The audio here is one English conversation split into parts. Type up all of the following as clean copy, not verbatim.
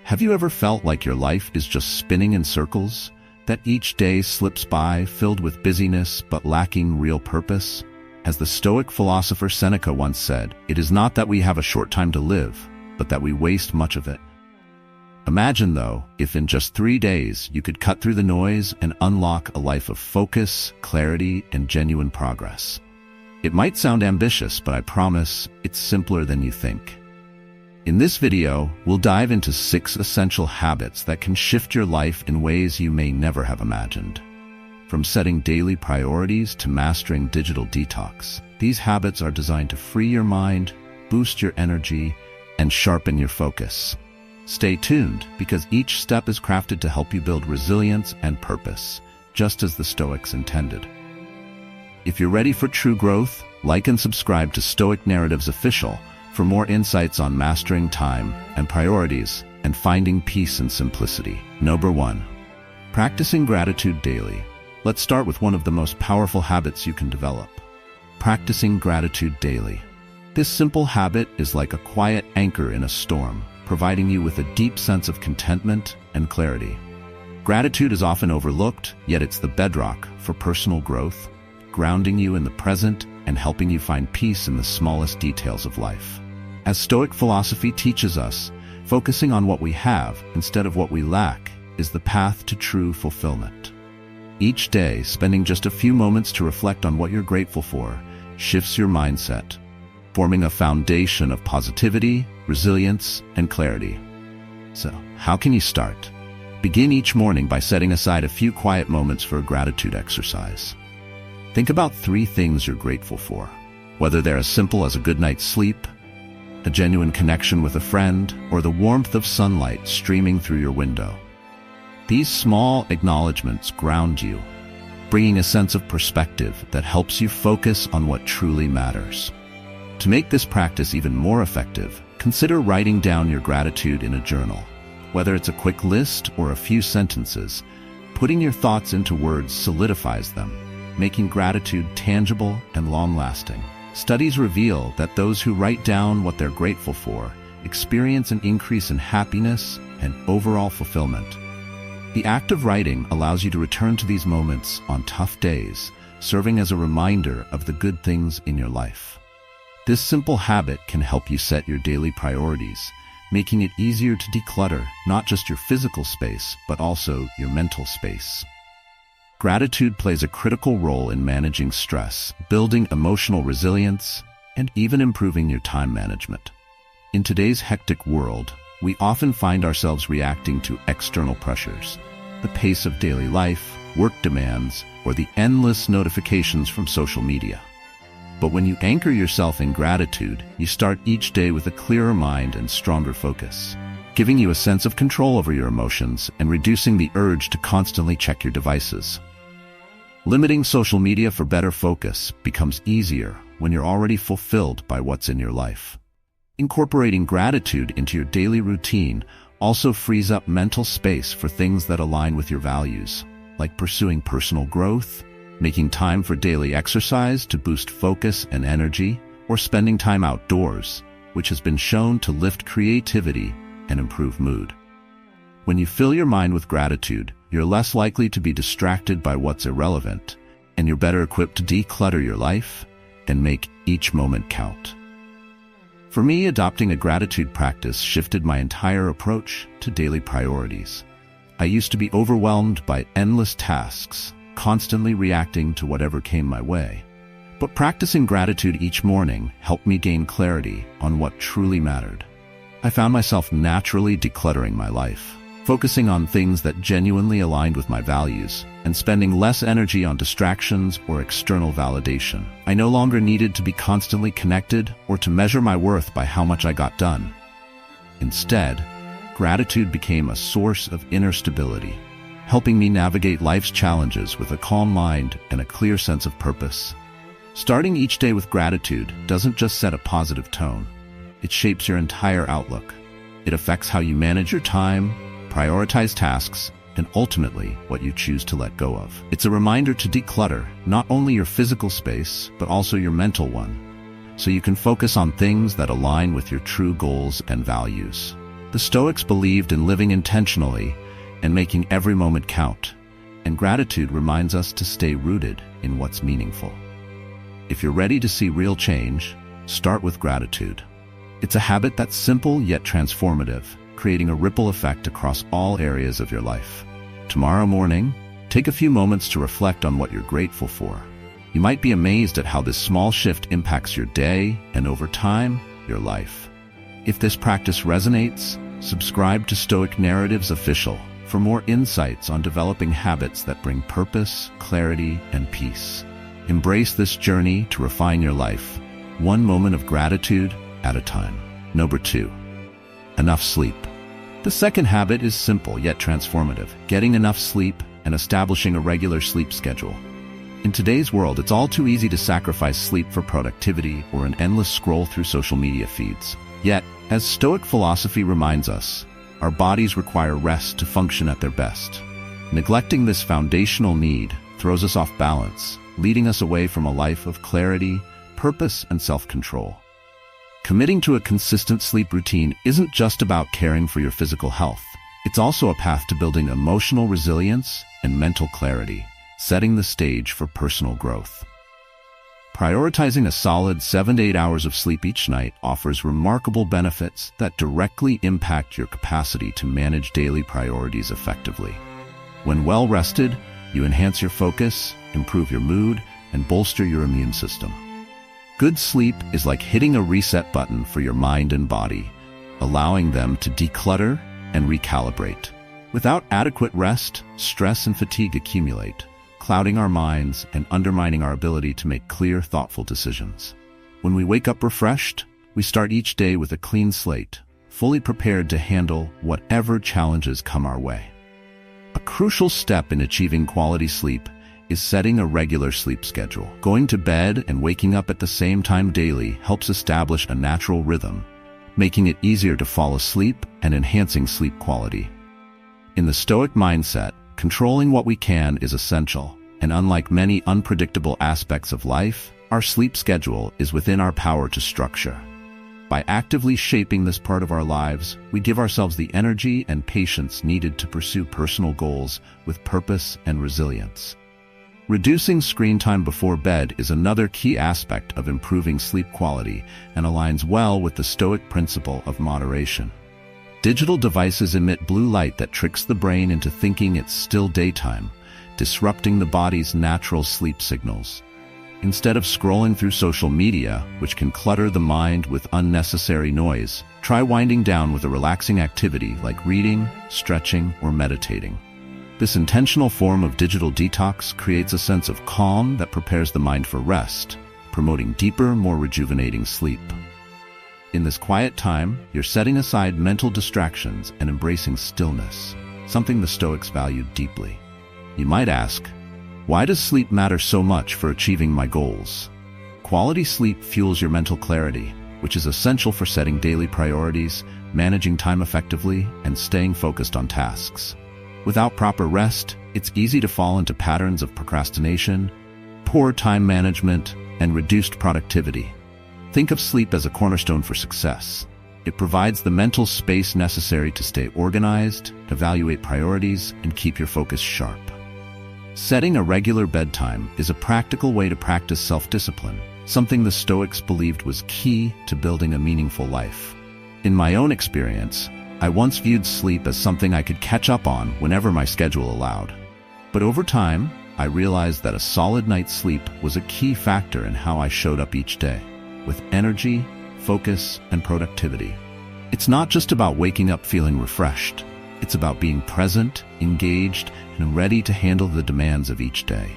Have you ever felt like your life is just spinning in circles? That each day slips by filled with busyness but lacking real purpose? As the Stoic philosopher Seneca once said, it is not that we have a short time to live, but that we waste much of it. Imagine, though, if in just 3 days you could cut through the noise and unlock a life of focus, clarity, and genuine progress. It might sound ambitious, but I promise it's simpler than you think. In this video, we'll dive into 6 essential habits that can shift your life in ways you may never have imagined. From setting daily priorities to mastering digital detox, these habits are designed to free your mind, boost your energy, and sharpen your focus. Stay tuned, because each step is crafted to help you build resilience and purpose, just as the Stoics intended. If you're ready for true growth, like and subscribe to Stoic Narratives Official for more insights on mastering time and priorities and finding peace and simplicity. Number 1. Practicing gratitude daily. Let's start with one of the most powerful habits you can develop: practicing gratitude daily. This simple habit is like a quiet anchor in a storm, providing you with a deep sense of contentment and clarity. Gratitude is often overlooked, yet it's the bedrock for personal growth, grounding you in the present and helping you find peace in the smallest details of life. As Stoic philosophy teaches us, focusing on what we have instead of what we lack is the path to true fulfillment. Each day, spending just a few moments to reflect on what you're grateful for shifts your mindset, forming a foundation of positivity, resilience, and clarity. So, how can you start? Begin each morning by setting aside a few quiet moments for a gratitude exercise. Think about 3 things you're grateful for, whether they're as simple as a good night's sleep, a genuine connection with a friend, or the warmth of sunlight streaming through your window. These small acknowledgments ground you, bringing a sense of perspective that helps you focus on what truly matters. To make this practice even more effective, consider writing down your gratitude in a journal. Whether it's a quick list or a few sentences, putting your thoughts into words solidifies them, making gratitude tangible and long-lasting. Studies reveal that those who write down what they're grateful for experience an increase in happiness and overall fulfillment. The act of writing allows you to return to these moments on tough days, serving as a reminder of the good things in your life. This simple habit can help you set your daily priorities, making it easier to declutter not just your physical space, but also your mental space. Gratitude plays a critical role in managing stress, building emotional resilience, and even improving your time management. In today's hectic world, we often find ourselves reacting to external pressures, the pace of daily life, work demands, or the endless notifications from social media. But when you anchor yourself in gratitude, you start each day with a clearer mind and stronger focus, giving you a sense of control over your emotions and reducing the urge to constantly check your devices. Limiting social media for better focus becomes easier when you're already fulfilled by what's in your life. Incorporating gratitude into your daily routine also frees up mental space for things that align with your values, like pursuing personal growth, making time for daily exercise to boost focus and energy, or spending time outdoors, which has been shown to lift creativity and improve mood. When you fill your mind with gratitude, you're less likely to be distracted by what's irrelevant, and you're better equipped to declutter your life and make each moment count. For me, adopting a gratitude practice shifted my entire approach to daily priorities. I used to be overwhelmed by endless tasks, constantly reacting to whatever came my way. But practicing gratitude each morning helped me gain clarity on what truly mattered. I found myself naturally decluttering my life, focusing on things that genuinely aligned with my values, and spending less energy on distractions or external validation. I no longer needed to be constantly connected or to measure my worth by how much I got done. Instead, gratitude became a source of inner stability, helping me navigate life's challenges with a calm mind and a clear sense of purpose. Starting each day with gratitude doesn't just set a positive tone, it shapes your entire outlook. It affects how you manage your time, prioritize tasks, and ultimately what you choose to let go of. It's a reminder to declutter not only your physical space, but also your mental one, so you can focus on things that align with your true goals and values. The Stoics believed in living intentionally and making every moment count, and gratitude reminds us to stay rooted in what's meaningful. If you're ready to see real change, start with gratitude. It's a habit that's simple yet transformative, creating a ripple effect across all areas of your life. Tomorrow morning, take a few moments to reflect on what you're grateful for. You might be amazed at how this small shift impacts your day and, over time, your life. If this practice resonates, subscribe to Stoic Narratives Official for more insights on developing habits that bring purpose, clarity, and peace. Embrace this journey to refine your life, one moment of gratitude at a time. Number 2. Enough sleep. The second habit is simple yet transformative: getting enough sleep and establishing a regular sleep schedule. In today's world, it's all too easy to sacrifice sleep for productivity or an endless scroll through social media feeds. Yet, as Stoic philosophy reminds us, our bodies require rest to function at their best. Neglecting this foundational need throws us off balance, leading us away from a life of clarity, purpose, and self-control. Committing to a consistent sleep routine isn't just about caring for your physical health. It's also a path to building emotional resilience and mental clarity, setting the stage for personal growth. Prioritizing a solid 7 to 8 hours of sleep each night offers remarkable benefits that directly impact your capacity to manage daily priorities effectively. When well rested, you enhance your focus, improve your mood, and bolster your immune system. Good sleep is like hitting a reset button for your mind and body, allowing them to declutter and recalibrate. Without adequate rest, stress and fatigue accumulate, clouding our minds and undermining our ability to make clear, thoughtful decisions. When we wake up refreshed, we start each day with a clean slate, fully prepared to handle whatever challenges come our way. A crucial step in achieving quality sleep is setting a regular sleep schedule. Going to bed and waking up at the same time daily helps establish a natural rhythm, making it easier to fall asleep and enhancing sleep quality. In the Stoic mindset, controlling what we can is essential, and unlike many unpredictable aspects of life, our sleep schedule is within our power to structure. By actively shaping this part of our lives, we give ourselves the energy and patience needed to pursue personal goals with purpose and resilience. Reducing screen time before bed is another key aspect of improving sleep quality and aligns well with the Stoic principle of moderation. Digital devices emit blue light that tricks the brain into thinking it's still daytime, disrupting the body's natural sleep signals. Instead of scrolling through social media, which can clutter the mind with unnecessary noise, try winding down with a relaxing activity like reading, stretching, or meditating. This intentional form of digital detox creates a sense of calm that prepares the mind for rest, promoting deeper, more rejuvenating sleep. In this quiet time, you're setting aside mental distractions and embracing stillness, something the Stoics valued deeply. You might ask, why does sleep matter so much for achieving my goals? Quality sleep fuels your mental clarity, which is essential for setting daily priorities, managing time effectively, and staying focused on tasks. Without proper rest, it's easy to fall into patterns of procrastination, poor time management, and reduced productivity. Think of sleep as a cornerstone for success. It provides the mental space necessary to stay organized, evaluate priorities, and keep your focus sharp. Setting a regular bedtime is a practical way to practice self-discipline, something the Stoics believed was key to building a meaningful life. In my own experience, I once viewed sleep as something I could catch up on whenever my schedule allowed. But over time, I realized that a solid night's sleep was a key factor in how I showed up each day, with energy, focus, and productivity. It's not just about waking up feeling refreshed. It's about being present, engaged, and ready to handle the demands of each day.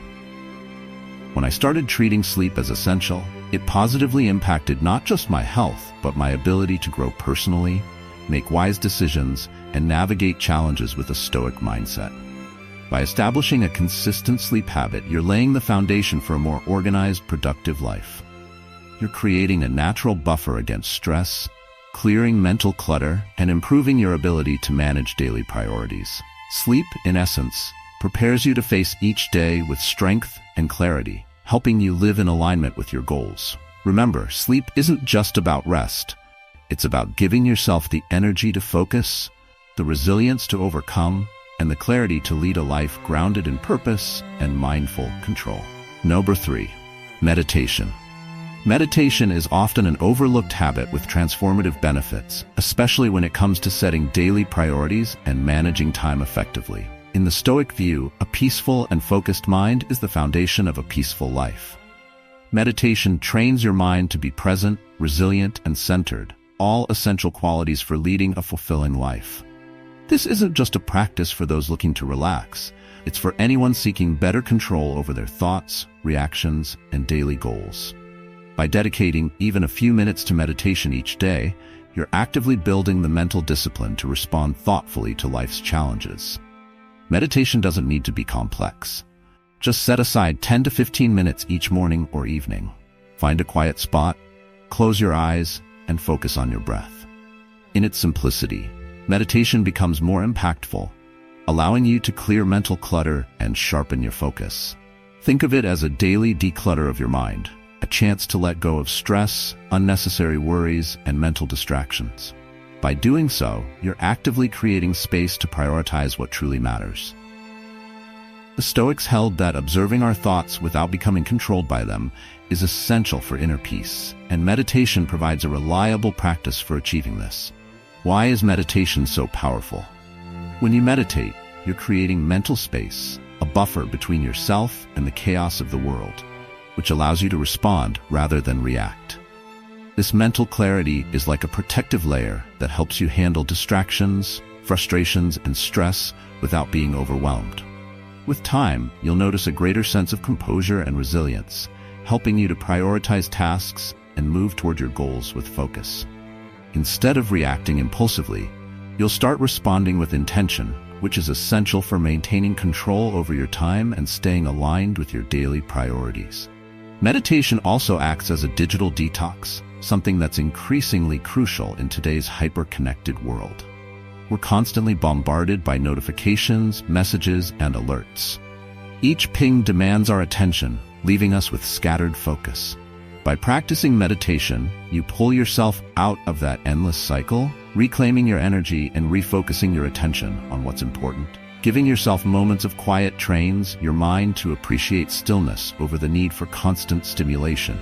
When I started treating sleep as essential, it positively impacted not just my health, but my ability to grow personally, make wise decisions, and navigate challenges with a Stoic mindset. By establishing a consistent sleep habit, you're laying the foundation for a more organized, productive life. You're creating a natural buffer against stress, clearing mental clutter, and improving your ability to manage daily priorities. Sleep, in essence, prepares you to face each day with strength and clarity, helping you live in alignment with your goals. Remember, sleep isn't just about rest. It's about giving yourself the energy to focus, the resilience to overcome, and the clarity to lead a life grounded in purpose and mindful control. Number 3. Meditation. Meditation is often an overlooked habit with transformative benefits, especially when it comes to setting daily priorities and managing time effectively. In the Stoic view, a peaceful and focused mind is the foundation of a peaceful life. Meditation trains your mind to be present, resilient, and centered, all essential qualities for leading a fulfilling life. This isn't just a practice for those looking to relax. It's for anyone seeking better control over their thoughts, reactions, and daily goals. By dedicating even a few minutes to meditation each day, you're actively building the mental discipline to respond thoughtfully to life's challenges. Meditation doesn't need to be complex. Just set aside 10 to 15 minutes each morning or evening. Find a quiet spot, close your eyes, and focus on your breath. In its simplicity, meditation becomes more impactful, allowing you to clear mental clutter and sharpen your focus. Think of it as a daily declutter of your mind, a chance to let go of stress, unnecessary worries, and mental distractions. By doing so, you're actively creating space to prioritize what truly matters. The Stoics held that observing our thoughts without becoming controlled by them is essential for inner peace, and meditation provides a reliable practice for achieving this. Why is meditation so powerful? When you meditate, you're creating mental space, a buffer between yourself and the chaos of the world, which allows you to respond rather than react. This mental clarity is like a protective layer that helps you handle distractions, frustrations, and stress without being overwhelmed. With time, you'll notice a greater sense of composure and resilience, helping you to prioritize tasks and move toward your goals with focus. Instead of reacting impulsively, you'll start responding with intention, which is essential for maintaining control over your time and staying aligned with your daily priorities. Meditation also acts as a digital detox, something that's increasingly crucial in today's hyper-connected world. We're constantly bombarded by notifications, messages, and alerts. Each ping demands our attention, leaving us with scattered focus. By practicing meditation, you pull yourself out of that endless cycle, reclaiming your energy and refocusing your attention on what's important. Giving yourself moments of quiet trains your mind to appreciate stillness over the need for constant stimulation.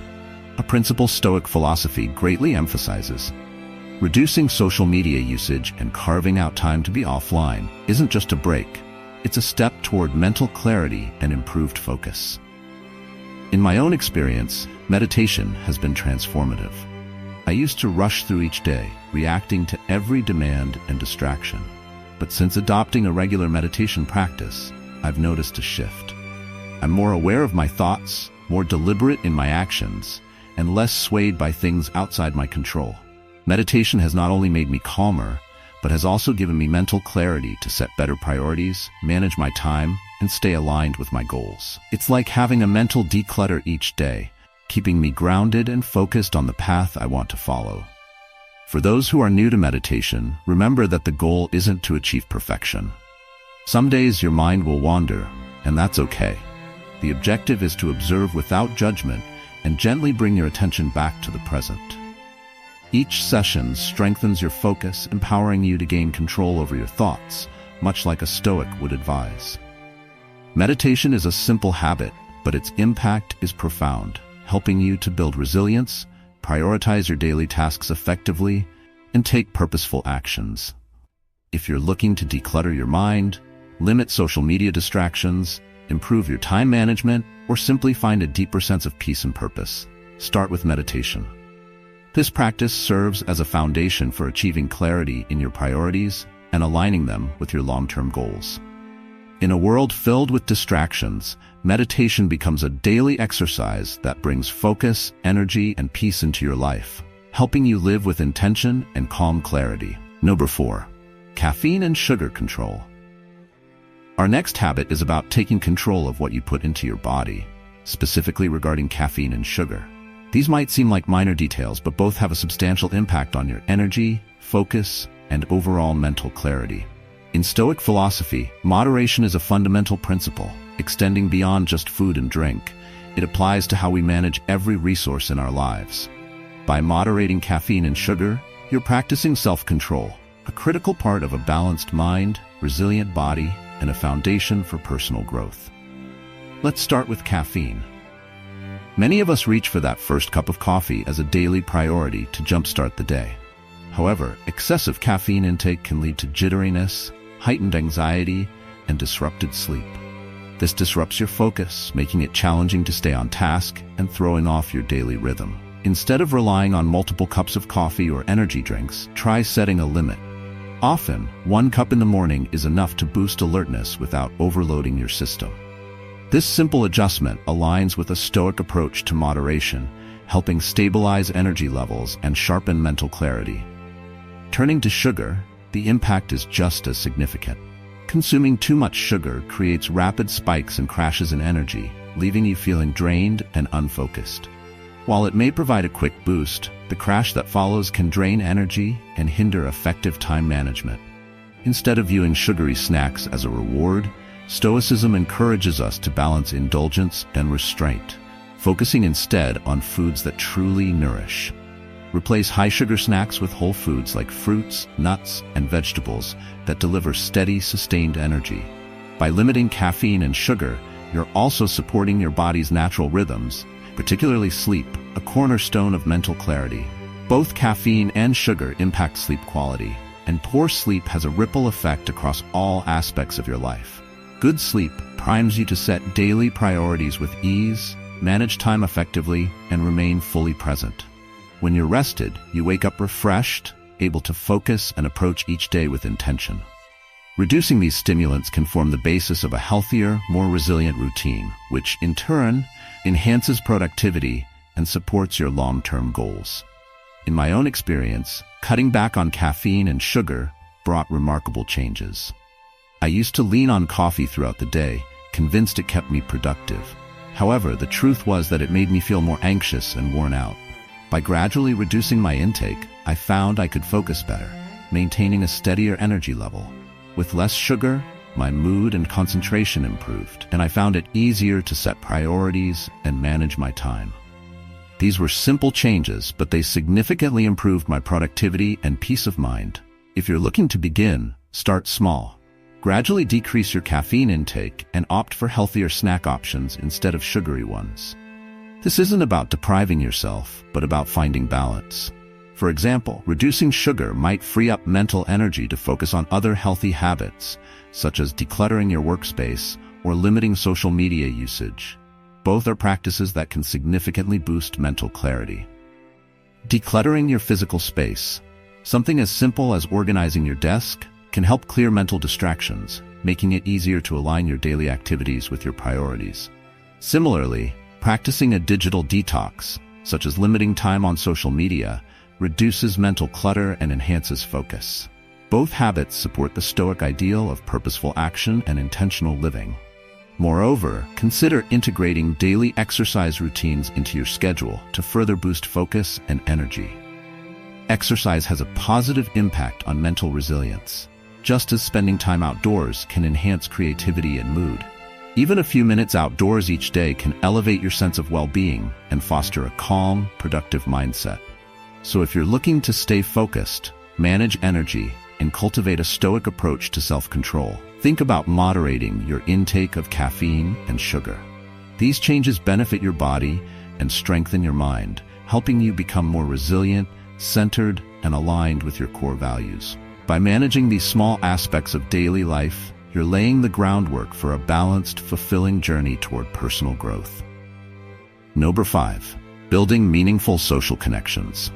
A principle Stoic philosophy greatly emphasizes. Reducing social media usage and carving out time to be offline isn't just a break. It's a step toward mental clarity and improved focus. In my own experience, meditation has been transformative. I used to rush through each day, reacting to every demand and distraction. But since adopting a regular meditation practice, I've noticed a shift. I'm more aware of my thoughts, more deliberate in my actions, and less swayed by things outside my control. Meditation has not only made me calmer, but has also given me mental clarity to set better priorities, manage my time, and stay aligned with my goals. It's like having a mental declutter each day, keeping me grounded and focused on the path I want to follow. For those who are new to meditation, remember that the goal isn't to achieve perfection. Some days your mind will wander, and that's okay. The objective is to observe without judgment and gently bring your attention back to the present. Each session strengthens your focus, empowering you to gain control over your thoughts, much like a Stoic would advise. Meditation is a simple habit, but its impact is profound, helping you to build resilience, prioritize your daily tasks effectively, and take purposeful actions. If you're looking to declutter your mind, limit social media distractions, improve your time management, or simply find a deeper sense of peace and purpose, start with meditation. This practice serves as a foundation for achieving clarity in your priorities and aligning them with your long-term goals. In a world filled with distractions, meditation becomes a daily exercise that brings focus, energy, and peace into your life, helping you live with intention and calm clarity. Number 4. Caffeine and sugar control. Our next habit is about taking control of what you put into your body, specifically regarding caffeine and sugar. These might seem like minor details, but both have a substantial impact on your energy, focus, and overall mental clarity. In Stoic philosophy, moderation is a fundamental principle, extending beyond just food and drink. It applies to how we manage every resource in our lives. By moderating caffeine and sugar, You're practicing self-control, a critical part of a balanced mind, resilient body, and a foundation for personal growth. Let's start with caffeine. Many of us reach for that first cup of coffee as a daily priority to jumpstart the day. However, excessive caffeine intake can lead to jitteriness, heightened anxiety, and disrupted sleep. This disrupts your focus, making it challenging to stay on task and throwing off your daily rhythm. Instead of relying on multiple cups of coffee or energy drinks, try setting a limit. Often, 1 cup in the morning is enough to boost alertness without overloading your system. This simple adjustment aligns with a Stoic approach to moderation, helping stabilize energy levels and sharpen mental clarity. Turning to sugar, the impact is just as significant. Consuming too much sugar creates rapid spikes and crashes in energy, leaving you feeling drained and unfocused. While it may provide a quick boost, the crash that follows can drain energy and hinder effective time management. Instead of viewing sugary snacks as a reward, Stoicism encourages us to balance indulgence and restraint, focusing instead on foods that truly nourish. Replace high-sugar snacks with whole foods like fruits, nuts, and vegetables that deliver steady, sustained energy. By limiting caffeine and sugar, you're also supporting your body's natural rhythms, particularly sleep, a cornerstone of mental clarity. Both caffeine and sugar impact sleep quality, and poor sleep has a ripple effect across all aspects of your life. Good sleep primes you to set daily priorities with ease, manage time effectively, and remain fully present. When you're rested, you wake up refreshed, able to focus and approach each day with intention. Reducing these stimulants can form the basis of a healthier, more resilient routine, which, in turn, enhances productivity and supports your long-term goals. In my own experience, cutting back on caffeine and sugar brought remarkable changes. I used to lean on coffee throughout the day, convinced it kept me productive. However, the truth was that it made me feel more anxious and worn out. By gradually reducing my intake, I found I could focus better, maintaining a steadier energy level. With less sugar, my mood and concentration improved, and I found it easier to set priorities and manage my time. These were simple changes, but they significantly improved my productivity and peace of mind. If you're looking to begin, start small. Gradually decrease your caffeine intake and opt for healthier snack options instead of sugary ones. This isn't about depriving yourself, but about finding balance. For example, reducing sugar might free up mental energy to focus on other healthy habits, such as decluttering your workspace or limiting social media usage. Both are practices that can significantly boost mental clarity. Decluttering your physical space. Something as simple as organizing your desk can help clear mental distractions, making it easier to align your daily activities with your priorities. Similarly, practicing a digital detox, such as limiting time on social media, reduces mental clutter and enhances focus. Both habits support the Stoic ideal of purposeful action and intentional living. Moreover, consider integrating daily exercise routines into your schedule to further boost focus and energy. Exercise has a positive impact on mental resilience, just as spending time outdoors can enhance creativity and mood. Even a few minutes outdoors each day can elevate your sense of well-being and foster a calm, productive mindset. So if you're looking to stay focused, manage energy, and cultivate a Stoic approach to self-control, think about moderating your intake of caffeine and sugar. These changes benefit your body and strengthen your mind, helping you become more resilient, centered, and aligned with your core values. By managing these small aspects of daily life, you're laying the groundwork for a balanced, fulfilling journey toward personal growth. Number 5. Building meaningful social connections.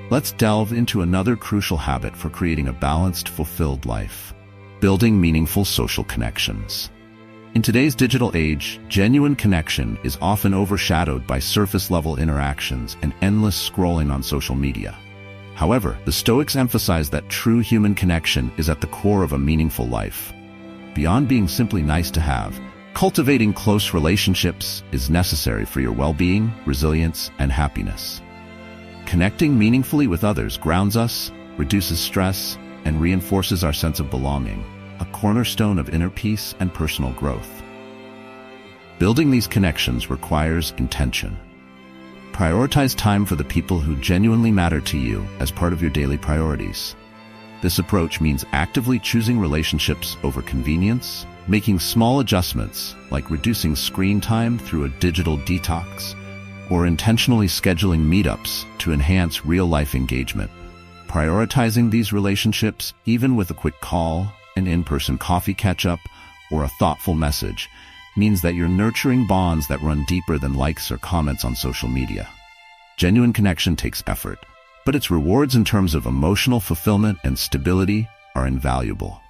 Let's delve into another crucial habit for creating a balanced, fulfilled life: building meaningful social connections. In today's digital age, genuine connection is often overshadowed by surface-level interactions and endless scrolling on social media. However, the Stoics emphasize that true human connection is at the core of a meaningful life. Beyond being simply nice to have, cultivating close relationships is necessary for your well-being, resilience, and happiness. Connecting meaningfully with others grounds us, reduces stress, and reinforces our sense of belonging, a cornerstone of inner peace and personal growth. Building these connections requires intention. Prioritize time for the people who genuinely matter to you as part of your daily priorities. This approach means actively choosing relationships over convenience, making small adjustments like reducing screen time through a digital detox, or intentionally scheduling meetups to enhance real-life engagement. Prioritizing these relationships, even with a quick call, an in-person coffee catch-up, or a thoughtful message, means that you're nurturing bonds that run deeper than likes or comments on social media. Genuine connection takes effort, but its rewards in terms of emotional fulfillment and stability are invaluable.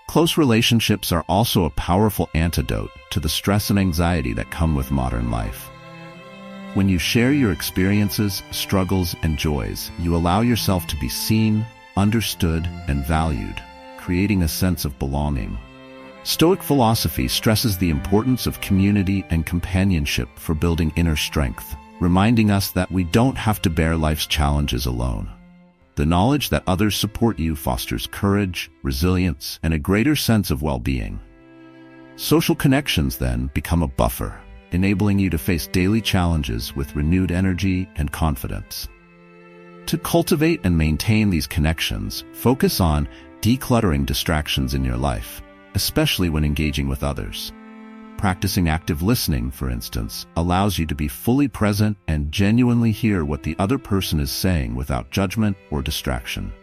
Close relationships are also a powerful antidote to the stress and anxiety that come with modern life. When you share your experiences, struggles, and joys, you allow yourself to be seen, understood, and valued, creating a sense of belonging. Stoic philosophy stresses the importance of community and companionship for building inner strength, reminding us that we don't have to bear life's challenges alone. The knowledge that others support you fosters courage, resilience, and a greater sense of well-being. Social connections then become a buffer, enabling you to face daily challenges with renewed energy and confidence. To cultivate and maintain these connections, focus on decluttering distractions in your life, especially when engaging with others. Practicing active listening, for instance, allows you to be fully present and genuinely hear what the other person is saying without judgment or distraction.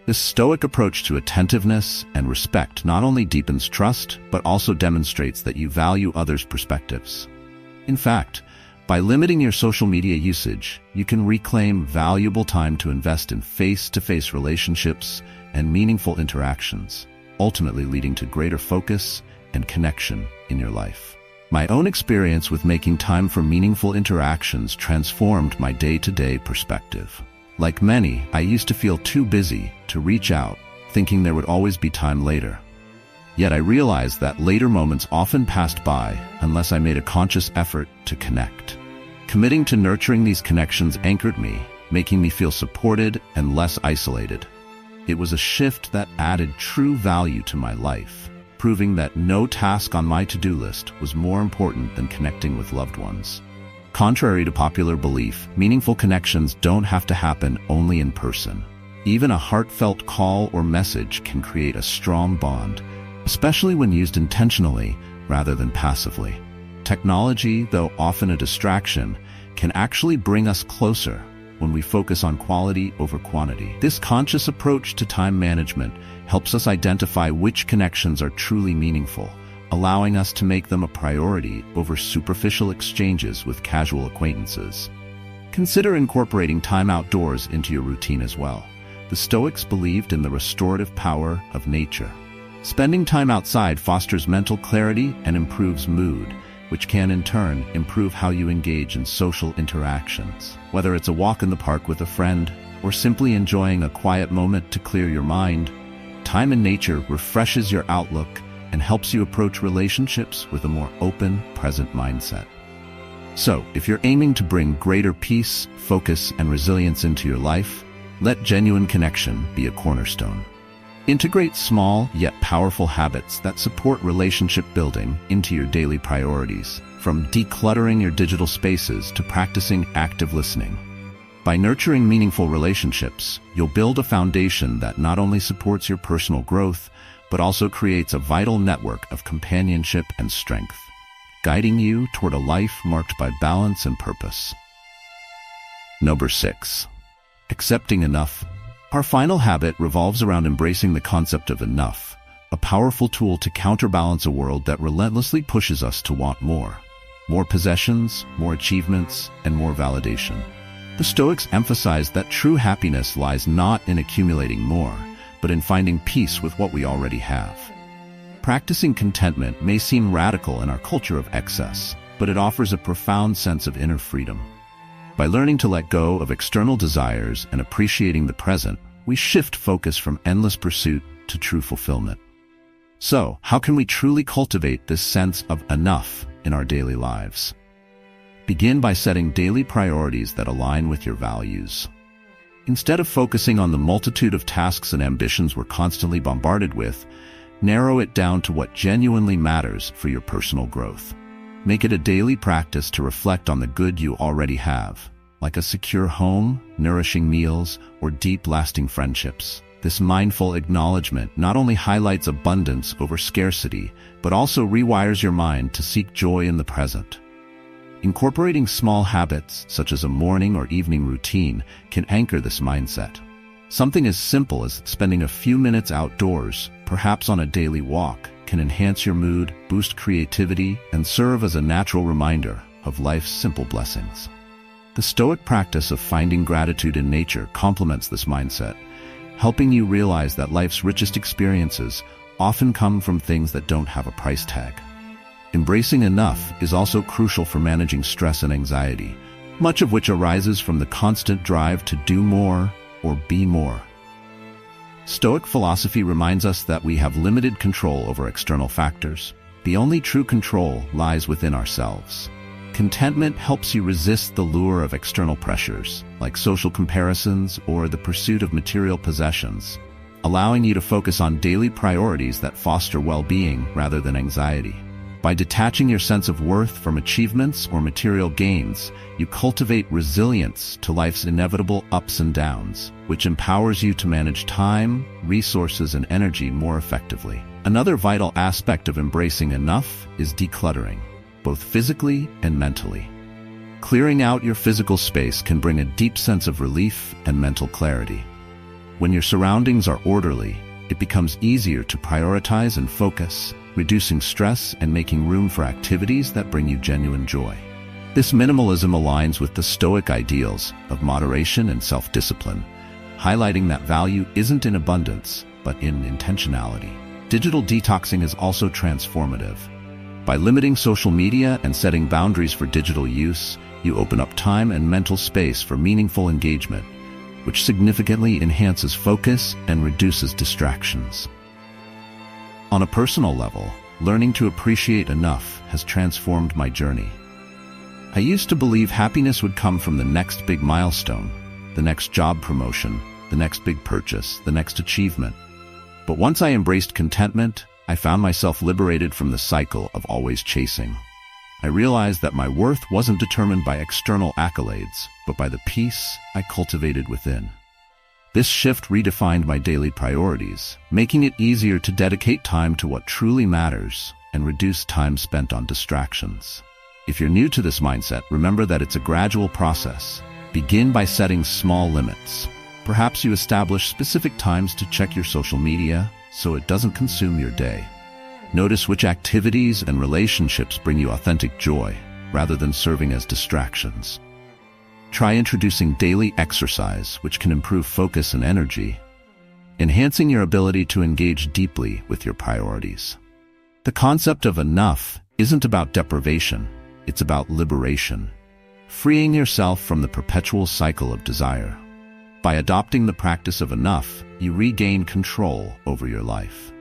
This Stoic approach to attentiveness and respect not only deepens trust, but also demonstrates that you value others' perspectives. In fact, by limiting your social media usage, you can reclaim valuable time to invest in face-to-face relationships and meaningful interactions, ultimately leading to greater focus and connection in your life. My own experience with making time for meaningful interactions transformed my day-to-day perspective. Like many, I used to feel too busy to reach out, thinking there would always be time later. Yet I realized that later moments often passed by unless I made a conscious effort to connect. Committing to nurturing these connections anchored me, making me feel supported and less isolated. It was a shift that added true value to my life, proving that no task on my to-do list was more important than connecting with loved ones. Contrary to popular belief, meaningful connections don't have to happen only in person. Even a heartfelt call or message can create a strong bond, especially when used intentionally rather than passively. Technology, though often a distraction, can actually bring us closer when we focus on quality over quantity. This conscious approach to time management helps us identify which connections are truly meaningful, allowing us to make them a priority over superficial exchanges with casual acquaintances. Consider incorporating time outdoors into your routine as well. The Stoics believed in the restorative power of nature. Spending time outside fosters mental clarity and improves mood, which can in turn improve how you engage in social interactions. Whether it's a walk in the park with a friend or simply enjoying a quiet moment to clear your mind, time in nature refreshes your outlook and helps you approach relationships with a more open, present mindset. So, if you're aiming to bring greater peace, focus, and resilience into your life, let genuine connection be a cornerstone. Integrate small yet powerful habits that support relationship building into your daily priorities, from decluttering your digital spaces to practicing active listening. By nurturing meaningful relationships, you'll build a foundation that not only supports your personal growth, but also creates a vital network of companionship and strength, guiding you toward a life marked by balance and purpose. Number 6. Accepting enough. Our final habit revolves around embracing the concept of enough, a powerful tool to counterbalance a world that relentlessly pushes us to want more. More possessions, more achievements, and more validation. The Stoics emphasize that true happiness lies not in accumulating more, but in finding peace with what we already have. Practicing contentment may seem radical in our culture of excess, but it offers a profound sense of inner freedom. By learning to let go of external desires and appreciating the present, we shift focus from endless pursuit to true fulfillment. So, how can we truly cultivate this sense of enough in our daily lives? Begin by setting daily priorities that align with your values. Instead of focusing on the multitude of tasks and ambitions we're constantly bombarded with, narrow it down to what genuinely matters for your personal growth. Make it a daily practice to reflect on the good you already have, like a secure home, nourishing meals, or deep, lasting friendships. This mindful acknowledgement not only highlights abundance over scarcity, but also rewires your mind to seek joy in the present. Incorporating small habits, such as a morning or evening routine, can anchor this mindset. Something as simple as spending a few minutes outdoors, perhaps on a daily walk, can enhance your mood, boost creativity, and serve as a natural reminder of life's simple blessings. The Stoic practice of finding gratitude in nature complements this mindset, helping you realize that life's richest experiences often come from things that don't have a price tag. Embracing enough is also crucial for managing stress and anxiety, much of which arises from the constant drive to do more or be more. Stoic philosophy reminds us that we have limited control over external factors. The only true control lies within ourselves. Contentment helps you resist the lure of external pressures, like social comparisons or the pursuit of material possessions, allowing you to focus on daily priorities that foster well-being rather than anxiety. By detaching your sense of worth from achievements or material gains, you cultivate resilience to life's inevitable ups and downs, which empowers you to manage time, resources, and energy more effectively. Another vital aspect of embracing enough is decluttering, both physically and mentally. Clearing out your physical space can bring a deep sense of relief and mental clarity. When your surroundings are orderly, it becomes easier to prioritize and focus, reducing stress and making room for activities that bring you genuine joy. This minimalism aligns with the Stoic ideals of moderation and self-discipline, highlighting that value isn't in abundance, but in intentionality. Digital detoxing is also transformative. By limiting social media and setting boundaries for digital use, you open up time and mental space for meaningful engagement, which significantly enhances focus and reduces distractions. On a personal level, learning to appreciate enough has transformed my journey. I used to believe happiness would come from the next big milestone, the next job promotion, the next big purchase, the next achievement. But once I embraced contentment, I found myself liberated from the cycle of always chasing. I realized that my worth wasn't determined by external accolades, but by the peace I cultivated within. This shift redefined my daily priorities, making it easier to dedicate time to what truly matters and reduce time spent on distractions. If you're new to this mindset, remember that it's a gradual process. Begin by setting small limits. Perhaps you establish specific times to check your social media so it doesn't consume your day. Notice which activities and relationships bring you authentic joy, rather than serving as distractions. Try introducing daily exercise, which can improve focus and energy, enhancing your ability to engage deeply with your priorities. The concept of enough isn't about deprivation, it's about liberation, freeing yourself from the perpetual cycle of desire. By adopting the practice of enough, you regain control over your life.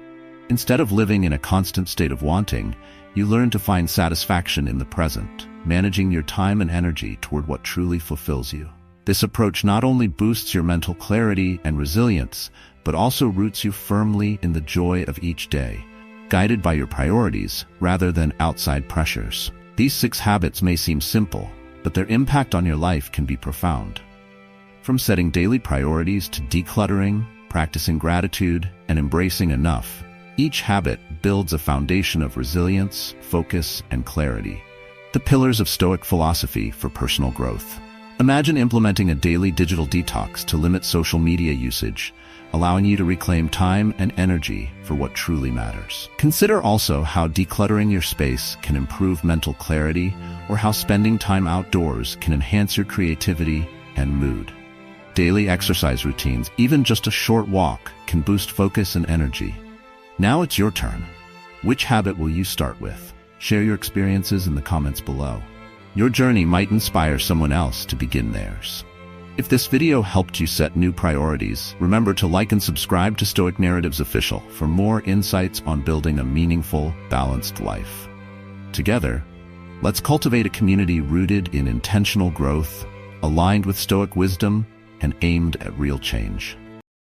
Instead of living in a constant state of wanting, you learn to find satisfaction in the present, managing your time and energy toward what truly fulfills you. This approach not only boosts your mental clarity and resilience, but also roots you firmly in the joy of each day, guided by your priorities rather than outside pressures. These 6 habits may seem simple, but their impact on your life can be profound. From setting daily priorities to decluttering, practicing gratitude, and embracing enough, each habit builds a foundation of resilience, focus, and clarity, the pillars of Stoic philosophy for personal growth. Imagine implementing a daily digital detox to limit social media usage, allowing you to reclaim time and energy for what truly matters. Consider also how decluttering your space can improve mental clarity, or how spending time outdoors can enhance your creativity and mood. Daily exercise routines, even just a short walk, can boost focus and energy. Now it's your turn. Which habit will you start with? Share your experiences in the comments below. Your journey might inspire someone else to begin theirs. If this video helped you set new priorities, remember to like and subscribe to Stoic Narratives Official for more insights on building a meaningful, balanced life. Together, let's cultivate a community rooted in intentional growth, aligned with Stoic wisdom, and aimed at real change.